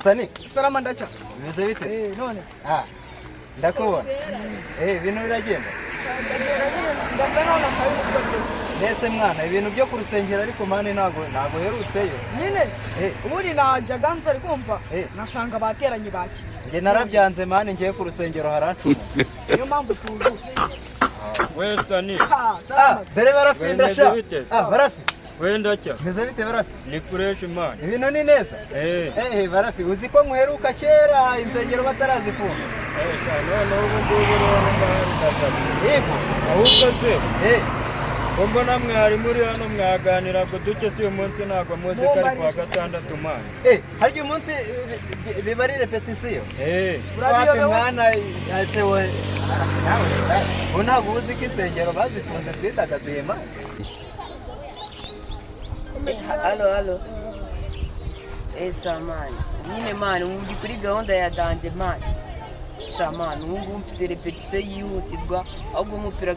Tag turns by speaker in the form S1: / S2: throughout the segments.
S1: Sani.
S2: Salama ndacha.
S1: Bimeze bite?
S2: None.
S1: Ndakubona. Ibintu biragenda.
S2: Ndasa none akabivuga.
S1: Nese mwana ibintu byo kurusengera ariko mane ntago herutseyo.
S2: Nyine. Ubundi najyaga nza ari kumva. Nasanga bateranye baki.
S1: Nge narabyanze mane ngiye ku rusengero haracuma.
S2: Niyo mpamvu tuzu.
S3: Sani.
S1: Bere barafinda sha. Barafi.
S3: Wenda cya.
S1: Meze bite barafi?
S3: Ni fresh man.
S1: Ibintu ni neza. Barafi uzi ko muheruka kera insengero batarazifunga.
S3: None ubu ngubu rero ndahari.
S1: Yego.
S3: Ahubwo se. Bombo namwe hari muri hano mwaganira ko duke si uyu munsi ntabwo muzi ko ari kwa gatandatu man.
S1: Hari uyu munsi biba ari repetition.
S2: Wapi
S1: mwana ase we. Ntabwo uzi ko insengero bazifunze twitagaduye man.
S4: Halo. Samani. Nyine mani ubu kuri gahunda ya danje mani. Samani ubu mfite repetition yihutirwa ahubwo umupira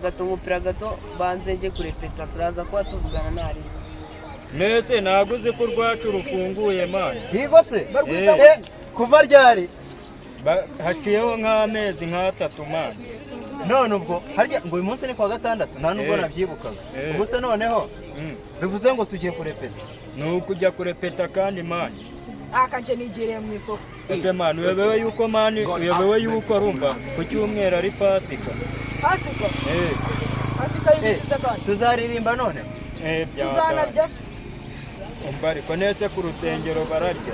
S4: gato banze nje kurepeta turaza kuba tuvugana nari.
S3: Nese naguze ko rwacu rufunguye mani.
S1: Higo se? Kuva ryari?
S3: Haciyeho nk'amezi nk'atatu mani.
S1: None ubwo harya ngo uyu munsi ni kwa gatandatu nta nubwo nabyibukaga. Ubwo se noneho bivuze ngo tugiye kurepeta.
S3: Ni ukujya kurepeta kandi mani.
S2: Akanje nigereye mu isoko.
S3: Ese mani uyobewe yuko arumva ku cyumweru ari Pasika.
S2: Pasika? Pasika y'ibiki kandi?
S1: Tuzaririmba none?
S2: Tuzanarya.
S3: Ariko nese ku rusengero bararya.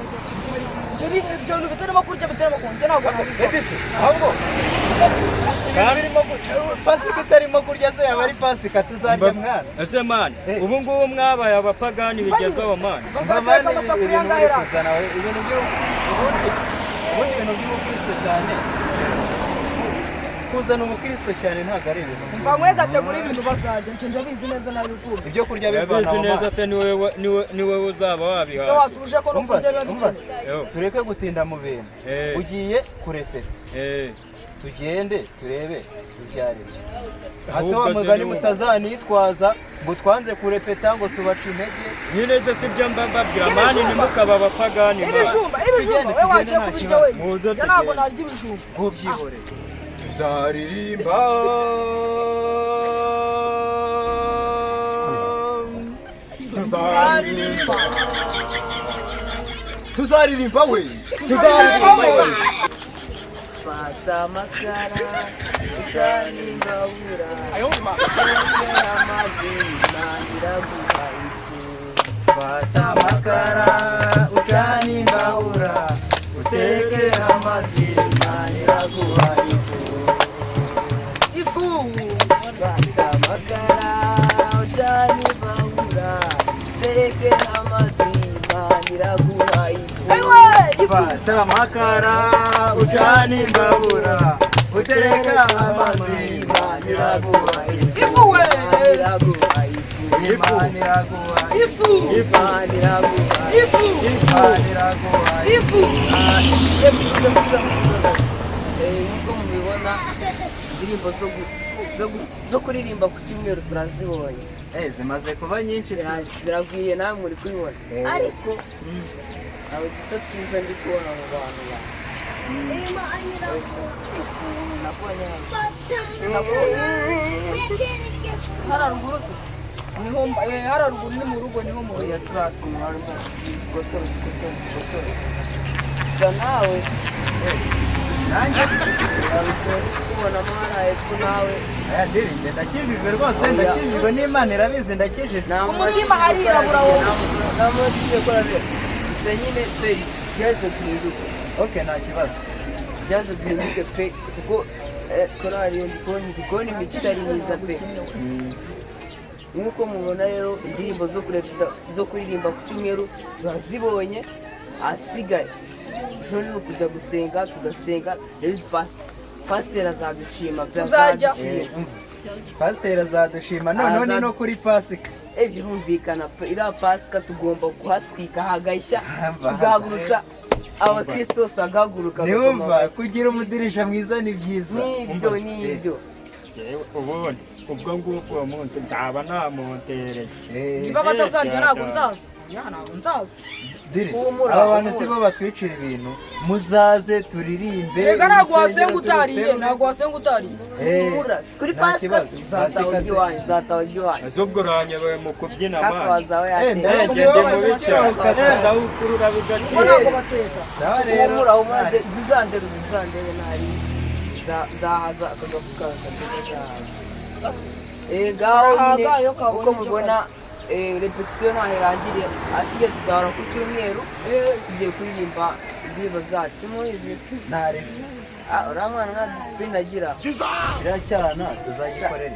S2: Jeri ibyo bitarimo kurya konje ntabwo nabizi.
S1: Ahubwo kandi Pasika itarimo kurya se yaba ari Pasika tuzarya mwana.
S3: Ese mani ubu ngubu mwabaye abapagani bigezaho mani.
S1: Mvamane kuzana ibintu by'ubukristo cyane. Kuzana umukristo cyane ntabwo ari ibintu.
S2: Mva mwegategura ibintu bazajya nje ndabizi neza nabikuru.
S1: Ibyo kurya bivana
S3: aho. Neza se niwe uzaba wabihaje.
S2: So watuje ko n'ukunze bibice.
S1: Tureke gutinda mu bintu. Ugiye kurepeta. Tugende turebe ibyarire. Hato amugani mutazanitwaza ngo twanze kurepeta ngo tubaca intege.
S3: Nyine se sibyo mbabwira mani nimukaba abapagani.
S2: Ibijumba we waje kubijya we. Ntabwo narya ibijumba.
S1: Kubyihore. Tuzaririmba. Tuzaririmba we.
S4: Fata amakara utaningabura amazi niraguha ifu.
S1: Fata amakara utaningabura uteke amazi niraguha ifu.
S4: Fata amakara utaningabura uteke amazi niraguha ifu.
S1: Fata amakara ucana imbabura utereka amazi niraguha ifu.
S4: Nkuko mubibona indirimbo zo kuririmba ku cyumweru turazibonye.
S1: Zimaze kuba nyinshi
S4: ziragwiye namwe muri kubibona. Ariko abo cyo twiza ndi kubona mu bantu ba.
S2: Hararuguru se niho hararuguru ni mu rugo niho mu
S4: ya turatumwa harimo gosoro. Sa nawe
S1: nanjye
S4: kubona mara epfo nawe
S1: dirige ndakijijwe rwose ndakijijwe n'Imana irabizi ndakijijwe.
S2: Umutima harirabura wowe.
S4: Namwe kora se nyine pe jaze kwiruka.
S1: Okay nta kibazo.
S4: Jaze kwiruka pe kuko korari ndikoni imicitari myiza pe. Nkuko mubona rero indirimbo zo kuririmba ku cyumweru turazibonye asigaye. Joni no kujya gusenga tugasenga there pastor azadushima
S2: tuzajya
S1: pastor azadushima noneho ni no kuri Pasika.
S4: Birumvikana ira Pasika tugomba kuhatwika hagashya tugahagurutsa abakristo sagaguruka.
S1: Niumva kugira umudirisha mwiza ni byiza.
S4: Nibyo
S3: ubundi ubwo ngubwo uwo munsi nzaba namontereye.
S2: niba batazarya ntabwo nzaza ntabwo nzaza
S1: dire aba bantu si bo batwicira ibintu muzaze turirimbe
S2: rega ntabwo wasenga utariye ntabwo wasenga utariye
S4: humura kuri pasika uzataha iwanyu uzataha iwanyu
S3: azubwo uranyoboye mu kubyina
S4: kaka
S3: mani
S4: wazawe yateye
S3: ngende mu bice ndawukurura bigatera
S2: ntabwo bateka
S1: sawa rero
S4: humura uzandere ntari nzahaza akagafu kawe kateka ngaho nyine uko mubona repetition ntaho irangiriye asigaye tuzahora ku cyumweru tugiye kuririmba indirimbo zacu simuyizi
S1: ntare
S4: uriya mwana nta disipurine agira
S1: iracyana tuzayikorera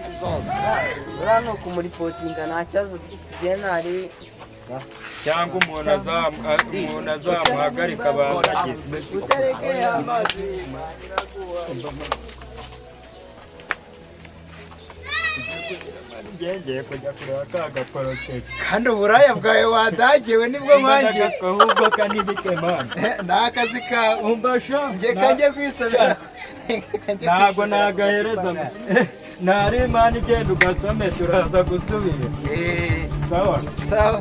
S4: uriya ni ukumuripotinga nta kibazo tugiye ntari
S3: cyangwa umuntu azamuhagarika abanzagize
S4: utarekeye amazi
S3: ngengeye kujya kureba ka gaporotesi
S1: kandi uburaya bwawe wadagiwe nibwo mwangiye
S3: ahubwo kanibike mani
S1: ni akazi kawe
S3: umbasha
S1: njye kanjye kwisomera
S3: ntabwo nagahereza ntari imana igenda ugasome turaza gusubira sawa
S1: sawa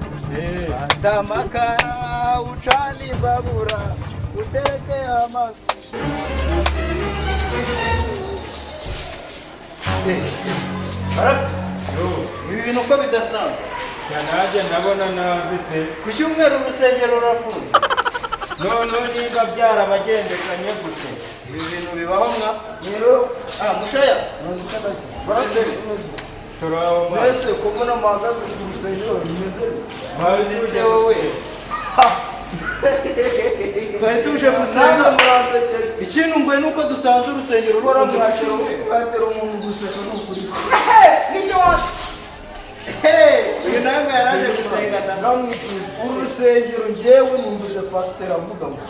S1: ndamakara ucana imbabura utereke amaso ibi bintu uko bidasanzwe
S3: nanjye ndabona nabite
S1: ku cyumweru urusengero rurafunze
S3: noneho niba byarabagendekanye gute
S1: ibi bintu bibaho mwa rero mushaya baraze
S3: turaho
S1: mwese kubona muhagaze ku rusengero bimeze bimeze wowe twari tuje gusenga ikintu ngwe nuko dusanze urusengero rufunze ku cyumweru
S2: watera umuntu guseka n'ukuri nicyo wacu
S1: uyu nawe yaraje gusenga
S2: ndamwituje urusengero njyewe numvise pasiteri avuga ngo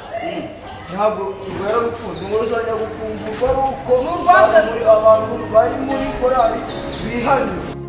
S2: ntabwo rwera rufunze ngo ruzajya gufungurwa ari uko abantu bari muri korali bihariye